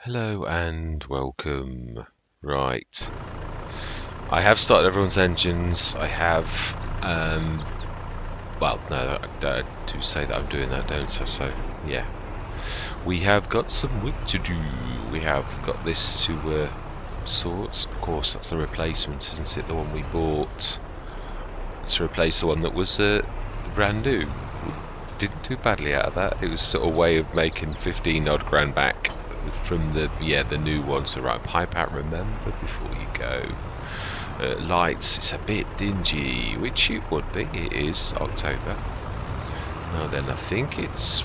Hello and welcome. Right. I have started everyone's engines. I have, well, no, I do say that I'm doing that, don't I? So, yeah. We have got some work to do. We have got this to sort. Of course, that's the replacement, isn't it? The one we bought. To replace the one that was brand new. We didn't do badly out of that. It was sort of a way of making 15 odd grand back from the new one. So right, pipe out, remember before you go. Lights, it's a bit dingy, which it would be. It is October. Now then, I think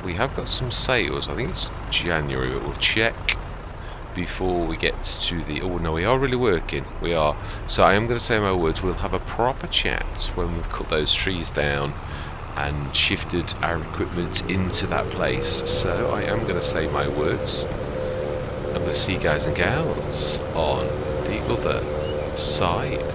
we have got some sales. I think it's January, but we'll check before we get to the. Oh no, we are really working. We are. So I am going to say my words. We'll have a proper chat when we've cut those trees down and shifted our equipment into that place. So I am going to say my words. I'm going to see you guys and gals on the other side.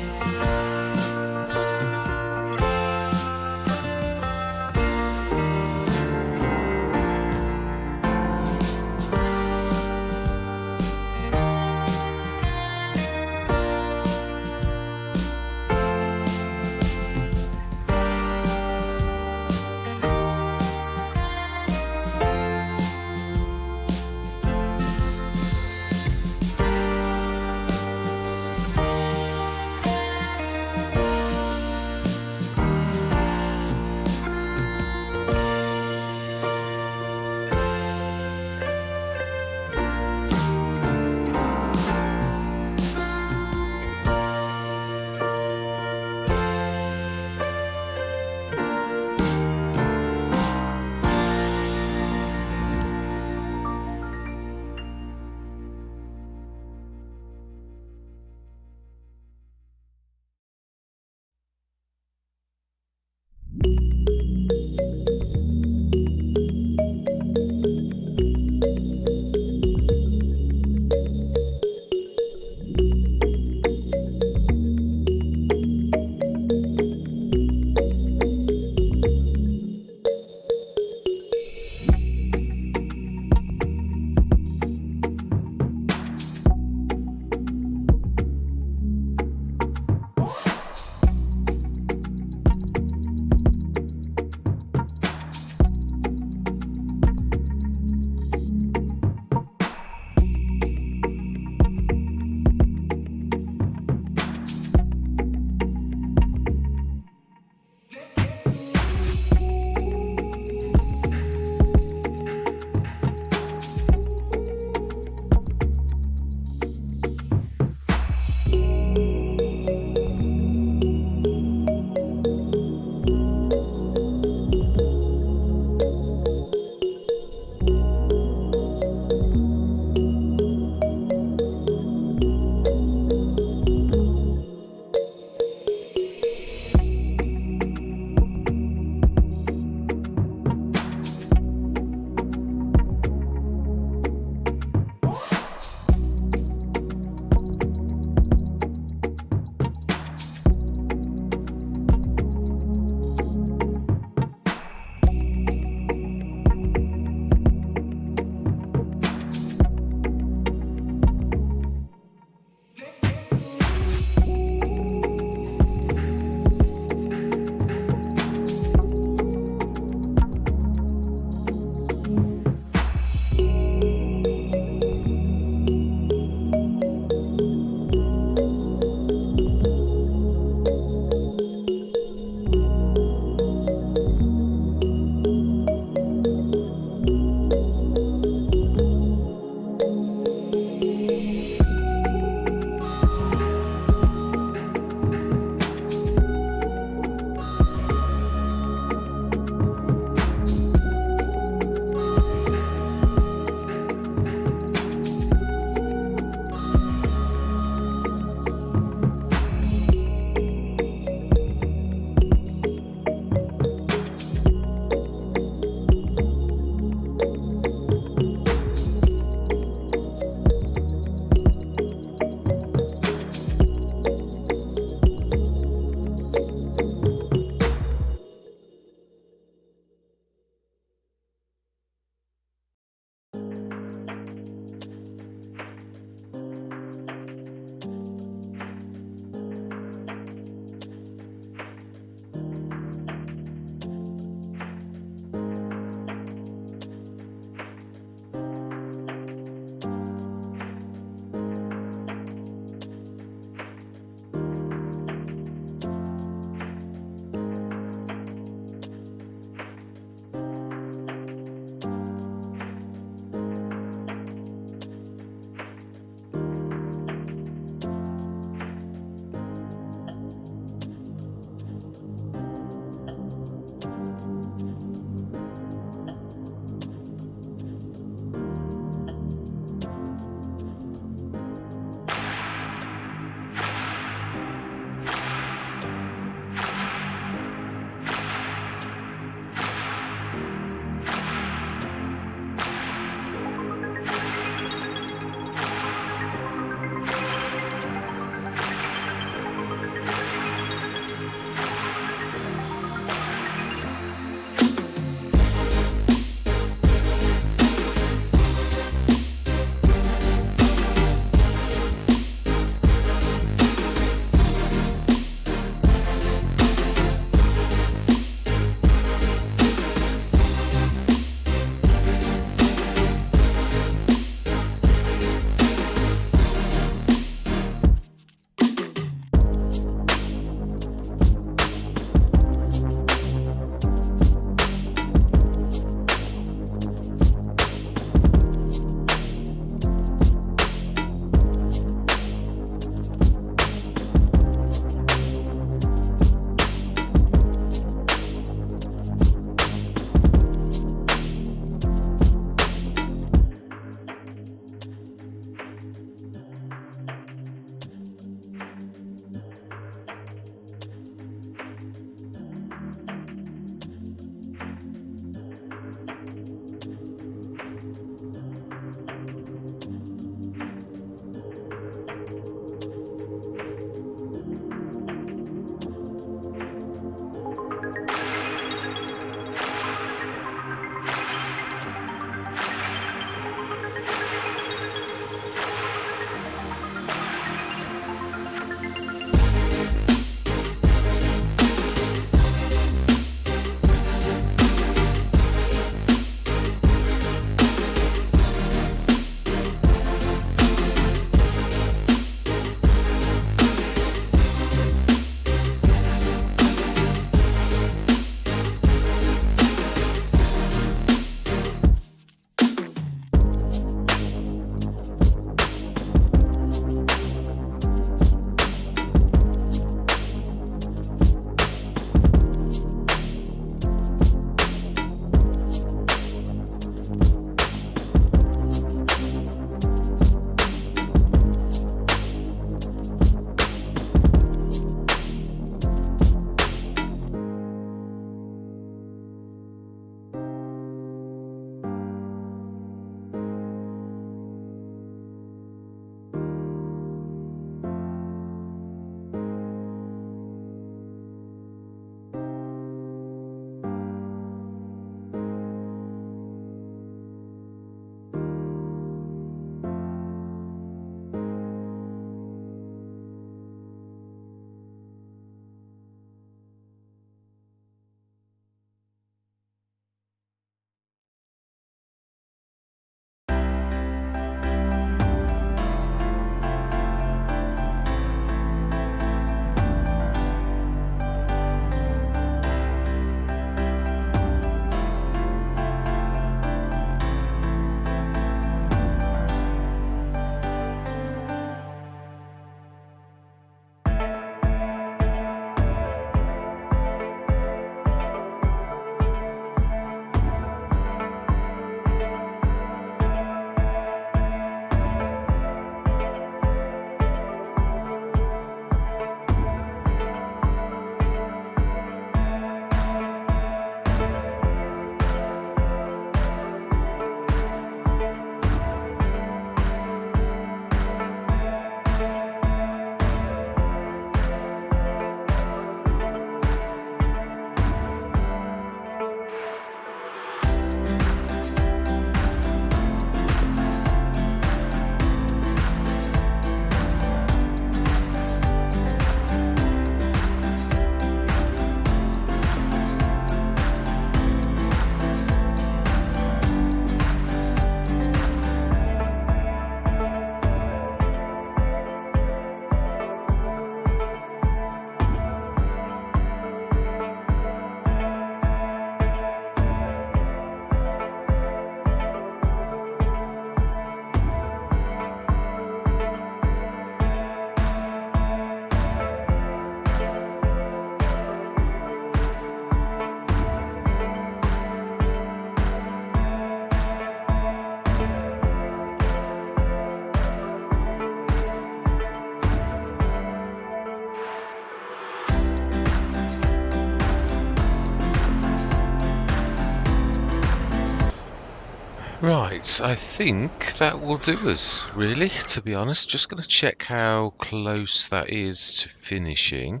Right, I think that will do us, really, to be honest. Just going to check how close that is to finishing.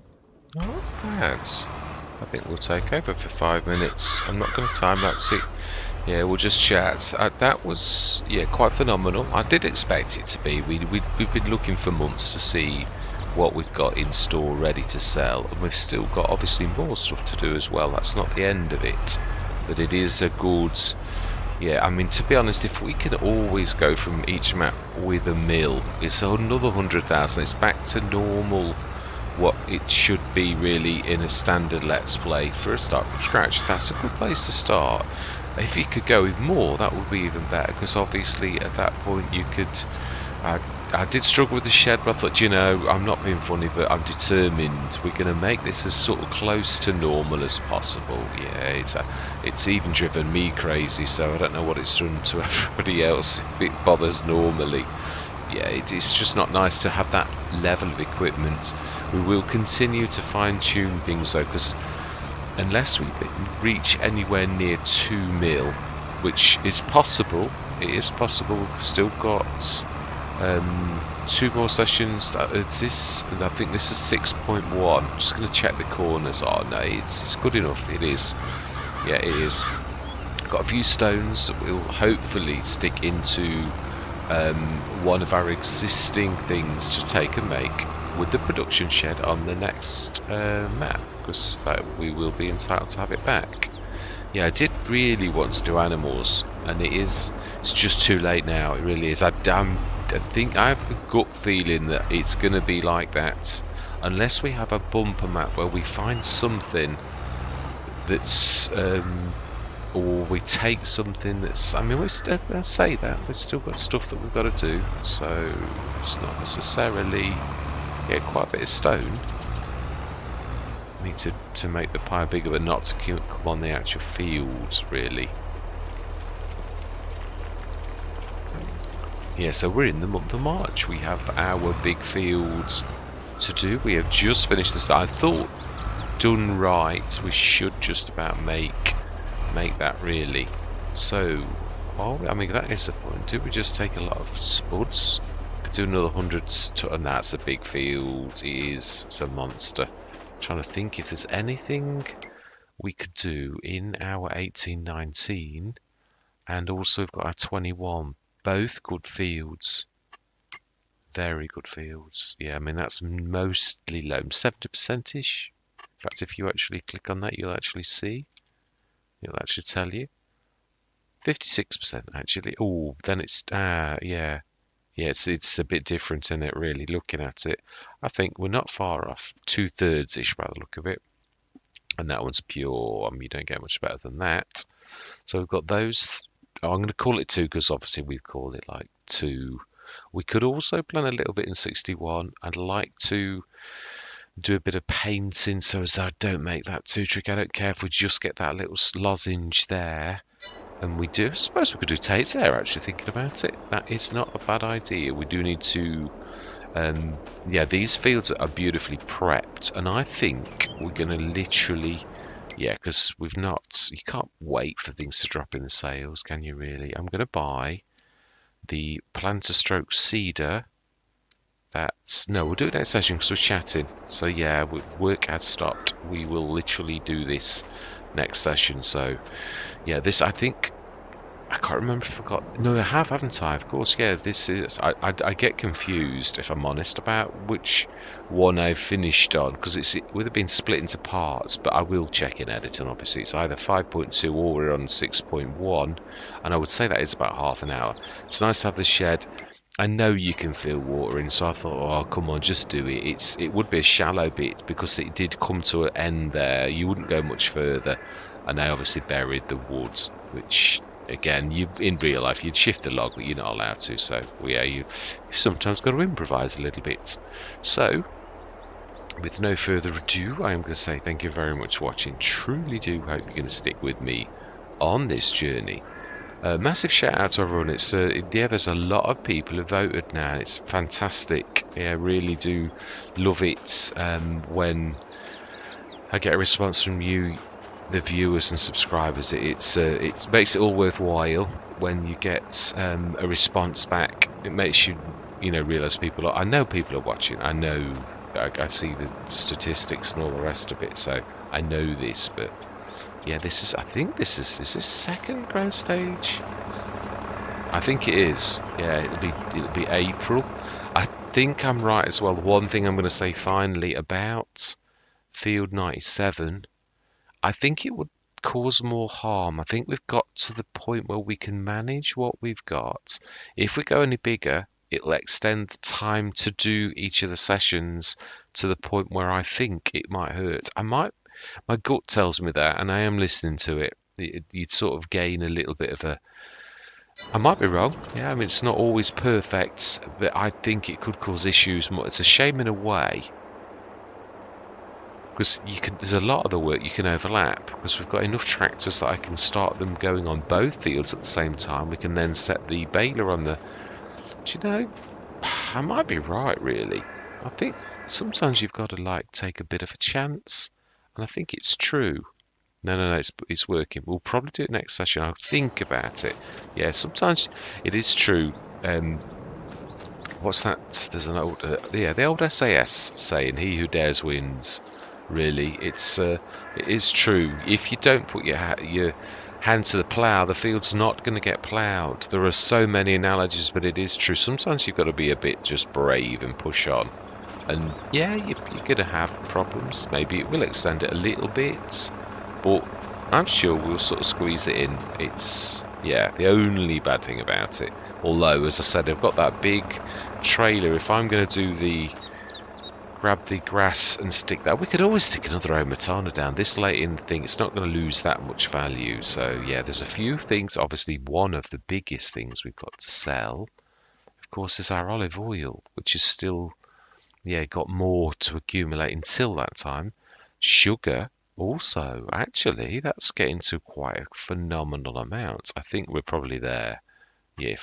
Not bad. I think we'll take over for 5 minutes. I'm not going to time lapse it. Yeah, we'll just chat. That was, yeah, quite phenomenal. I did expect it to be. We've been looking for months to see what we've got in store ready to sell. And we've still got, obviously, more stuff to do as well. That's not the end of it. But it is a good... Yeah, I mean, to be honest, if we can always go from each map with a mill, it's another 100,000. It's back to normal, what it should be really in a standard Let's Play for a start from scratch. That's a good place to start. If you could go with more, that would be even better, because obviously at that point you could... I did struggle with the shed, but I thought, you know, I'm not being funny, but I'm determined. We're going to make this as sort of close to normal as possible. Yeah, it's even driven me crazy, so I don't know what it's done to everybody else if it bothers normally. Yeah, it's just not nice to have that level of equipment. We will continue to fine-tune things, though, because unless we reach anywhere near 2 mil, which is possible, it is possible. We've still got 2 more sessions. I think this is 6.1. I'm just going to check the corners. Oh no, it's good enough. It is. Yeah, it is. Got a few stones that will hopefully stick into one of our existing things to take and make with the production shed on the next map, because we will be entitled to have it back. Yeah, I did really want to do animals, and it's just too late now. It really is. I think I have a gut feeling that it's going to be like that, unless we have a bumper map where we find something that's, or we take something that's. I mean, I say that we've still got stuff that we've got to do, so it's not necessarily. Yeah, quite a bit of stone. Need to make the pie bigger, but not to come on the actual fields, really. Yeah, so we're in the month of March. We have our big fields to do. We have just finished this. I thought, done right, we should just about make that, really. So, I mean, that is the point. Do we just take a lot of spuds? Could do another 100, and that's a big field. It is. It's a monster. Trying to think if there's anything we could do in our 1819, and also we've got our 21. Both good fields, very good fields. Yeah, I mean that's mostly low, 70%ish. In fact, if you actually click on that, you'll actually see. It'll actually tell you 56% actually. Oh, then it's yeah. Yeah, it's a bit different, isn't it, really, looking at it. I think we're not far off. 2/3-ish by the look of it. And that one's pure. I mean, you don't get much better than that. So we've got those. I'm going to call it 2 because obviously we've called it like 2. We could also plan a little bit in 61. I'd like to do a bit of painting so as I don't make that too tricky. I don't care if we just get that little lozenge there. And we do. I suppose we could do Tate's there, actually, thinking about it. That is not a bad idea. We do need to... yeah, these fields are beautifully prepped. And I think we're going to literally... Yeah, because we've not... You can't wait for things to drop in the sales, can you really? I'm going to buy the planter stroke cedar. That's... No, we'll do it next session because we're chatting. So, yeah, work has stopped. We will literally do this next session. So... Yeah, this, I think, I can't remember if I got, no, I have, haven't I? Of course, yeah, this is, I get confused, if I'm honest, about which one I've finished on, because it would have been split into parts, but I will check in editing, obviously. It's either 5.2 or we're on 6.1, and I would say that is about half an hour. It's nice to have the shed. I know you can feel water in, so I thought, oh, come on, just do it. It would be a shallow bit, because it did come to an end there. You wouldn't go much further. And I obviously buried the woods, which, again, in real life, you'd shift the log, but you're not allowed to. So, yeah, you've sometimes got to improvise a little bit. So, with no further ado, I am going to say thank you very much for watching. Truly do hope you're going to stick with me on this journey. Massive shout out to everyone. Yeah, there's a lot of people who voted now. It's fantastic. Yeah, I really do love it when I get a response from you. the viewers and subscribers. It makes it all worthwhile when you get a response back. It makes you realize people are. I know people are watching. I know. I see the statistics and all the rest of it, so I know this. But yeah, this is. I think this is this second grand stage. I think it is. Yeah, it'll be April. I think I'm right as well. The one thing I'm going to say finally about Field 97, I think it would cause more harm. I think we've got to the point where we can manage what we've got. If we go any bigger, it'll extend the time to do each of the sessions to the point where I think it might hurt. My gut tells me that, and I am listening to it. You'd sort of gain a little bit of a. I might be wrong. Yeah, I mean it's not always perfect, but I think it could cause issues. It's a shame in a way, because there's a lot of the work you can overlap, because we've got enough tractors that I can start them going on both fields at the same time. We can then set the baler on the. Do you know? I might be right, really. I think sometimes you've got to take a bit of a chance, and I think it's true. No, it's working. We'll probably do it next session. I'll think about it. Yeah, sometimes it is true. What's that? There's an old, the old SAS saying, "He who dares wins." Really, it is true. If you don't put your hand to the plough, the field's not going to get ploughed. There are so many analogies, but it is true. Sometimes you've got to be a bit just brave and push on. And yeah, you're going to have problems. Maybe it will extend it a little bit. But I'm sure we'll sort of squeeze it in. It's, yeah, the only bad thing about it. Although, as I said, I've got that big trailer. If I'm going to do grab the grass and stick that, we could always stick another Omatana down this late in the thing. It's not going to lose that much value. So, yeah, there's a few things. Obviously, one of the biggest things we've got to sell, of course, is our olive oil, which is still, yeah, got more to accumulate until that time. Sugar. Also, actually, that's getting to quite a phenomenal amount. I think we're probably there. Yeah,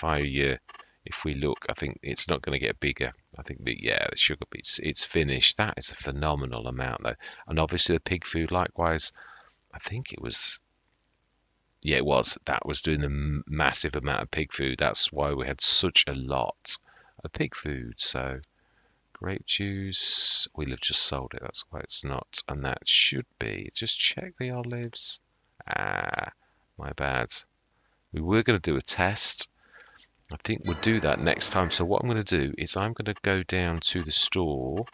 if we look, I think it's not going to get bigger. I think that, yeah, the sugar beets, it's finished. That is a phenomenal amount, though. And obviously the pig food, likewise, I think it was, yeah, it was. That was doing the massive amount of pig food. That's why we had such a lot of pig food. So grape juice, we'll have just sold it, that's why it's not. And that should be, just check the olives. My bad. We were going to do a test. I think we'll do that next time. So what I'm going to do is I'm going to go down to the store.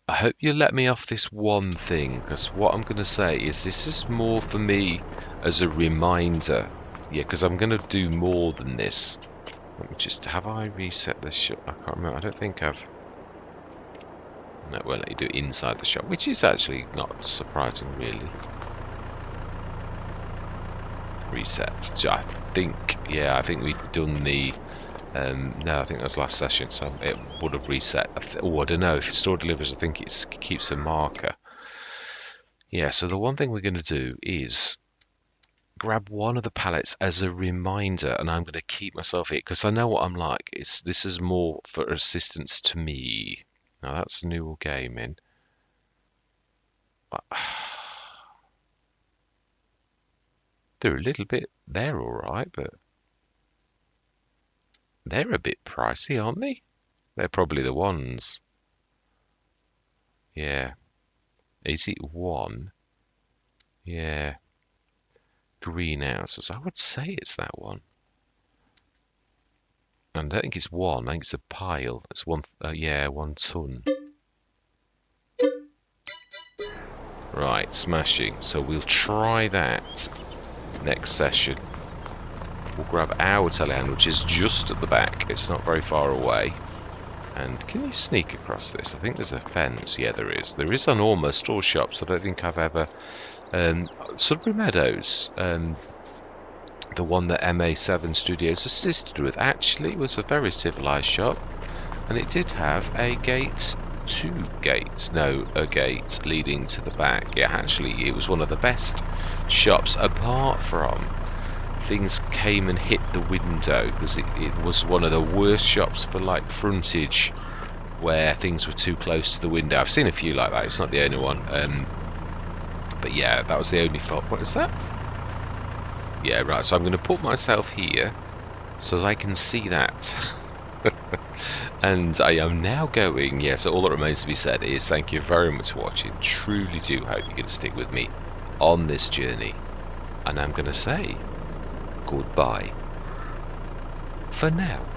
I hope you let me off this one thing, because what I'm going to say is this is more for me as a reminder. Yeah, because I'm going to do more than this. Let me just, have I reset the shop? I can't remember. I don't think I've. No, we'll let you do it inside the shop, which is actually not surprising, really. Reset. I think, yeah, I think we've done the. No, I think that was last session, so it would have reset. I don't know. If store delivers, I think it keeps a marker. Yeah, so the one thing we're going to do is grab one of the pallets as a reminder, and I'm going to keep myself here because I know what I'm like. This is more for assistance to me. Now that's Newell Gaming. They're a little bit, they're all right, but they're a bit pricey, aren't they? They're probably the ones. Yeah. Is it one? Yeah. Greenhouses. I would say it's that one. And I don't think it's one. I think it's a pile. It's one. Yeah, 1 ton. Right, smashing. So we'll try that next session. We'll grab our telehandler, which is just at the back. It's not very far away. And can you sneak across this? I think there's a fence. Yeah, there is. There is on almost all shops. I don't think I've ever. Sudbury Meadows, the one that MA7 Studios assisted with, actually was a very civilised shop, and it did have a gate leading to the back. Yeah, actually, it was one of the best shops, apart from things came and hit the window, because it was one of the worst shops for frontage where things were too close to the window. I've seen a few like that. It's not the only one. But yeah, that was the only fault. What is that? Yeah, right. So I'm going to put myself here so that I can see that. And I am now going. Yeah, so all that remains to be said is thank you very much for watching. Truly do hope you're going to stick with me on this journey. And I'm going to say goodbye for now.